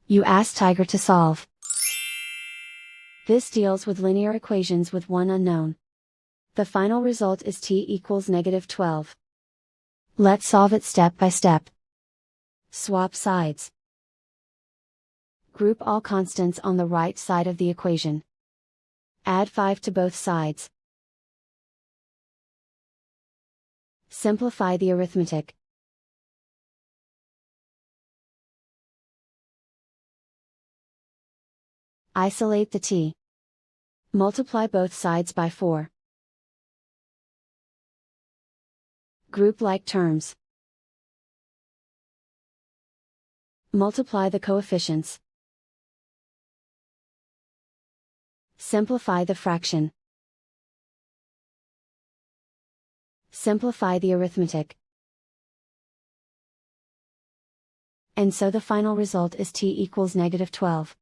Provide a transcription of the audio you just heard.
You ask Tiger to solve. This deals with linear equations with one unknown. The final result is t equals -12. Let's solve it step by step. Swap sides. Group all constants on the right side of the equation. Add 5 to both sides. Simplify the arithmetic. Isolate the t. Multiply both sides by 4. Group like terms. Multiply the coefficients. Simplify the fraction. Simplify the arithmetic. And so the final result is t equals -12.